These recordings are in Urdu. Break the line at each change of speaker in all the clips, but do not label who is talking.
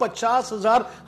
50,000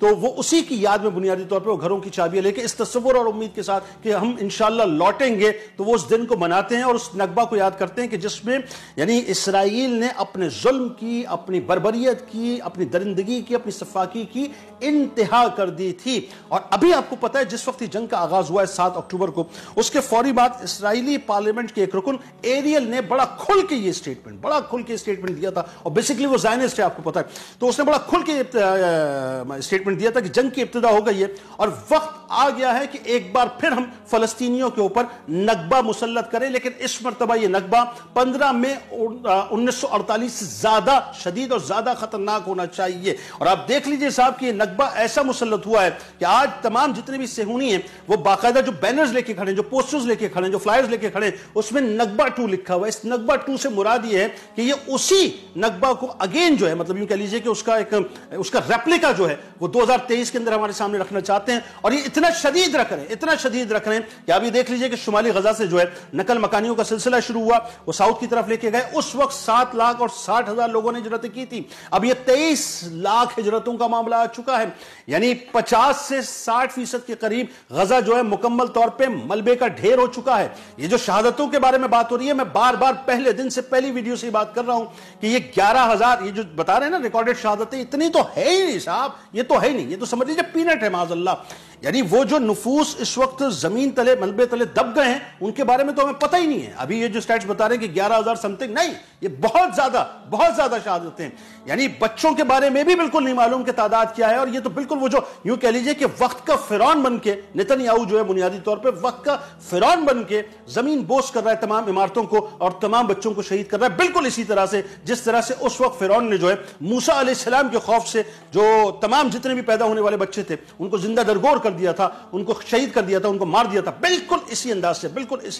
تو وہ اسی کی یاد میں بنیادی طور پہ وہ گھروں کی چابیاں لے کے اس تصور اور امید کے ساتھ کہ ہم انشاءاللہ لوٹیں گے تو وہ اس دن کو مناتے ہیں اور اس نکبہ کو یاد کرتے ہیں کہ جس میں یعنی اسرائیل نے اپنے ظلم کی، اپنی بربریت کی، اپنی درندگی کی، اپنی صفاقی کی انتہا کر دی تھی۔ اور ابھی آپ کو پتا ہے جس وقت جنگ کا آغاز ہوا ہے 7 اکتوبر کو، اس کے فوری بعد اسرائیلی پارلیمنٹ کے ایک رکن ایریل نے بڑا کھل کے یہ اسٹیٹمنٹ دیا تھا، اور بیسیکلی وہ زائنسٹ ہے آپ کو پتا ہے، تو اس نے بڑا کھل کے اسٹیٹمنٹ دیا تھا کہ جنگ کی ابتدا ہو گئی ہے اور وقت آ گیا ہے کہ ایک بار پھر ہم فلسطینیوں کے اوپر نکبہ مسلط کریں، لیکن اس مرتبہ یہ نکبہ 15 مئی 1948 سے زیادہ شدید اور زیادہ خطرناک ہونا چاہیے۔ اور آپ دیکھ لیجئے صاحب کہ یہ نکبہ ایسا مسلط ہوا ہے کہ آج تمام جتنے بھی صہیونی ہیں وہ باقاعدہ جو بینرز لے کے کھڑے ہیں، جو پوسٹرز لے کے کھڑے ہیں، جو فلائرز لے کے کھڑے ہیں، اس میں نکبہ 2 لکھا ہوا ہے۔ اس نکبہ 2 سے مراد یہ ہے کہ یہ اسی نکبہ کو اگین جو ہے مطلب یوں کہہ لیجئے کہ اس کا ریپلیکا جو ہے وہ 2023 کے اندر ہمارے سامنے رکھنا چاہتے ہیں، اور یہ اتنا شدید رکھ رہے ہیں کہ آپ یہ دیکھ لیجئے کہ شمالی غزہ سے جو ہے نقل مکانیوں کا سلسلہ شروع ہوا، وہ ساؤتھ کی طرف لے کے گئے، اس وقت 7,60,000 لوگوں نے ہجرتیں کی تھی، اب یہ 23 لاکھ ہجرتوں کا معاملہ آ چکا ہے، یعنی 50 سے 60% کے قریب غزہ جو ہے مکمل طور پہ ملبے کا ڈھیر ہو چکا ہے۔ یہ جو شہادتوں کے بارے میں بات ہو رہی ہے، میں بار بار پہلے دن سے پہلی ویڈیو سے بات کر رہا ہوں کہ یہ 11,000 یہ جو بتا رہے ہیں نا ریکارڈڈ شہادتیں، اتنی تو ہے ہی نہیں صاحب، یہ تو ہے ہی نہیں، یہ تو سمجھ لیجیے پینٹ ہے معاذ اللہ۔ یعنی وہ جو نفوس اس وقت زمین تلے ملبے تلے دب گئے ہیں ان کے بارے میں تو ہمیں پتہ ہی نہیں ہے۔ ابھی یہ جو سٹیٹس بتا رہے ہیں کہ 11,000 سمتنگ، نہیں، یہ بہت زیادہ شہادتیں ہیں، یعنی بچوں کے بارے میں بھی بالکل نہیں معلوم کہ تعداد کیا ہے، اور یہ تو بالکل وہ جو یوں کہہ لیجئے کہ وقت کا فرعون بن کے نیتن یاہو جو ہے بنیادی طور پہ وقت کا فرعون بن کے زمین بوس کر رہا ہے تمام عمارتوں کو اور تمام بچوں کو شہید کر رہا ہے، بالکل اسی طرح سے جس طرح سے اس وقت فرعون نے جو ہے موسیٰ علیہ السلام کے خوف سے جو تمام جتنے بھی پیدا ہونے والے بچے تھے ان کو زندہ درگور کر دیا تھا، ان کو شہید کر دیا تھا، ان کو مار دیا تھا، بالکل اسی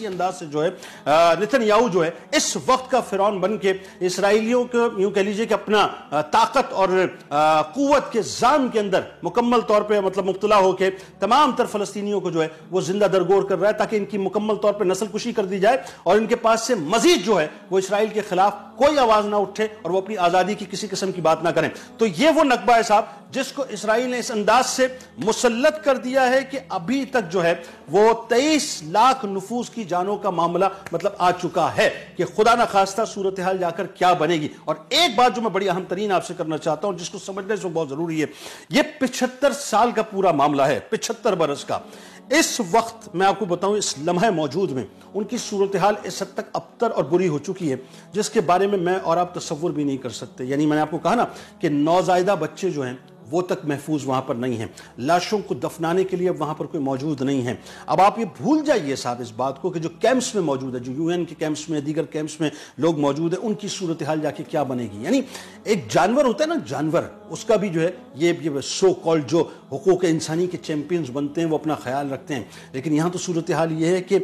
انداز سے جو ہے نیتن یاہو جو ہے اس وقت کا فرعون بن کے اسرائیلیوں کو یوں کہہ لیجئے کہ اپنا طاقت اور قوت کے زام کے اندر مکمل طور پہ مطلب مبتلا ہو کے تمام تر فلسطینیوں کو جو ہے وہ زندہ درگور کر رہا ہے تاکہ ان کی مکمل طور پہ نسل کشی کر دی جائے اور ان کے پاس سے مزید جو ہے وہ اسرائیل کے خلاف کوئی آواز نہ اٹھے اور وہ اپنی آزادی کی کسی قسم کی بات نہ کریں۔ تو یہ وہ نکبہ ہے صاحب جس کو اسرائیل نے اس انداز سے مسلط کر دیا ہے کہ ابھی تک جو ہے وہ 23 لاکھ نفوس کی جانوں کا معاملہ مطلب آ چکا ہے کہ خدا نہ خواستہ صورتحال جا کر کیا بنے گی۔ اور ایک بات جو میں بڑی اہم ترین آپ سے کرنا چاہتا ہوں جس کو سمجھنے سے بہت ضروری ہے، یہ 75 سال کا پورا معاملہ ہے، 75 برس کا۔ اس وقت میں آپ کو بتاؤں اس لمحے موجود میں ان کی صورتحال اس حد تک ابتر اور بری ہو چکی ہے جس کے بارے میں اور آپ تصور بھی نہیں کر سکتے۔ یعنی میں نے آپ کو کہا نا کہ نوزائیدہ بچے جو ہیں وہ تک محفوظ وہاں پر نہیں ہیں، لاشوں کو دفنانے کے لیے وہاں پر کوئی موجود نہیں ہے۔ اب آپ یہ بھول جائیے صاحب اس بات کو کہ جو کیمپس میں موجود ہے، جو یو این کے کیمپس میں دیگر کیمپس میں لوگ موجود ہیں، ان کی صورتحال جا کے کیا بنے گی۔ یعنی ایک جانور ہوتا ہے نا، جانور، اس کا بھی جو ہے یہ سو کالڈ جو حقوق انسانی کے چیمپئنز بنتے ہیں وہ اپنا خیال رکھتے ہیں، لیکن یہاں تو صورتحال یہ ہے کہ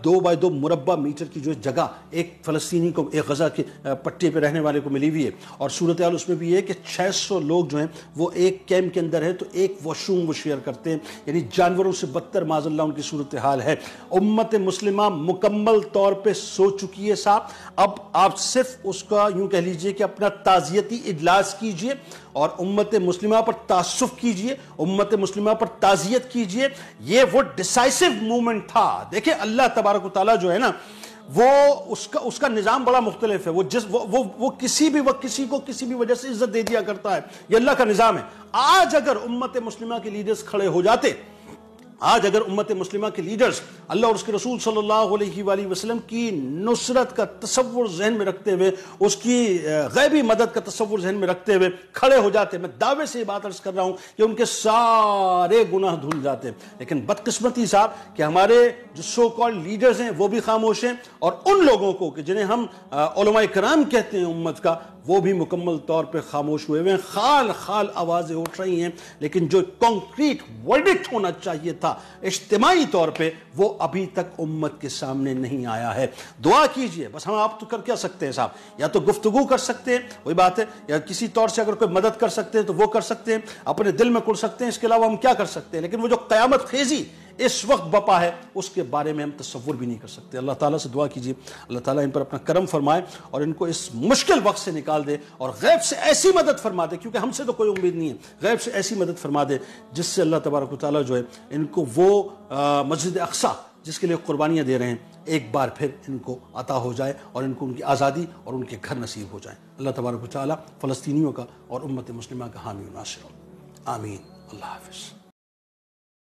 2 بائی 2 مربع میٹر کی جو جگہ ایک فلسطینی کو، ایک غزہ کے پٹے پہ رہنے والے کو ملی ہوئی ہے، اور صورتحال اس میں بھی یہ ہے کہ 600 لوگ جو ہیں وہ ایک کیمپ کے اندر ہے تو ایک واش روم وہ شیئر کرتے ہیں، یعنی جانوروں سے بدتر معاذ اللہ ان کی صورتحال ہے۔ امت مسلمہ مکمل طور پہ سو چکی ہے صاحب، اب آپ صرف اس کا یوں کہہ لیجئے کہ اپنا تعزیتی اجلاس کیجئے اور امت مسلمہ پر تاسف کیجئے، امت مسلمہ پر تعزیت کیجئے۔ یہ وہ ڈیسائیسو مومنٹ تھا۔ دیکھیں اللہ تبارک و تعالیٰ جو ہے نا وہ اس کا نظام بڑا مختلف ہے، وہ کسی بھی وقت کسی کو کسی بھی وجہ سے عزت دے دیا کرتا ہے، یہ اللہ کا نظام ہے۔ آج اگر امت مسلمہ کے لیڈرز کھڑے ہو جاتے، آج اگر امت مسلمہ کے لیڈرز اللہ اور اس کے رسول صلی اللہ علیہ وآلہ وسلم کی نصرت کا تصور ذہن میں رکھتے ہوئے، اس کی غیبی مدد کا تصور ذہن میں رکھتے ہوئے کھڑے ہو جاتے، میں دعوے سے یہ بات عرض کر رہا ہوں کہ ان کے سارے گناہ دھل جاتے۔ لیکن بدقسمتی صاحب کہ ہمارے جو سو کالڈ لیڈرز ہیں وہ بھی خاموش ہیں، اور ان لوگوں کو کہ جنہیں ہم علماء کرام کہتے ہیں امت کا، وہ بھی مکمل طور پہ خاموش ہوئے ہیں، خال خال آوازیں اٹھ رہی ہیں، لیکن جو کانکریٹ ورڈکٹ ہونا چاہیے تھا اجتماعی طور پہ وہ ابھی تک امت کے سامنے نہیں آیا ہے۔ دعا کیجئے، بس ہم آپ تو کر کیا سکتے ہیں صاحب، یا تو گفتگو کر سکتے ہیں، وہی بات ہے، یا کسی طور سے اگر کوئی مدد کر سکتے ہیں تو وہ کر سکتے ہیں، اپنے دل میں کر سکتے ہیں، اس کے علاوہ ہم کیا کر سکتے ہیں۔ لیکن وہ جو قیامت خیزی اس وقت بپا ہے اس کے بارے میں ہم تصور بھی نہیں کر سکتے۔ اللہ تعالیٰ سے دعا کیجیے اللہ تعالیٰ ان پر اپنا کرم فرمائے اور ان کو اس مشکل وقت سے نکال دے اور غیب سے ایسی مدد فرما دے، کیونکہ ہم سے تو کوئی امید نہیں ہے، غیب سے ایسی مدد فرما دے جس سے اللہ تبارک و تعالیٰ جو ہے ان کو وہ مسجد اقصی جس کے لیے قربانیاں دے رہے ہیں ایک بار پھر ان کو عطا ہو جائے اور ان کو ان کی آزادی اور ان کے گھر نصیب ہو جائیں۔ اللہ تبارک و تعالیٰ فلسطینیوں کا اور امت مسلمہ کا حامی و ناصر ہو، آمین۔ اللہ حافظ۔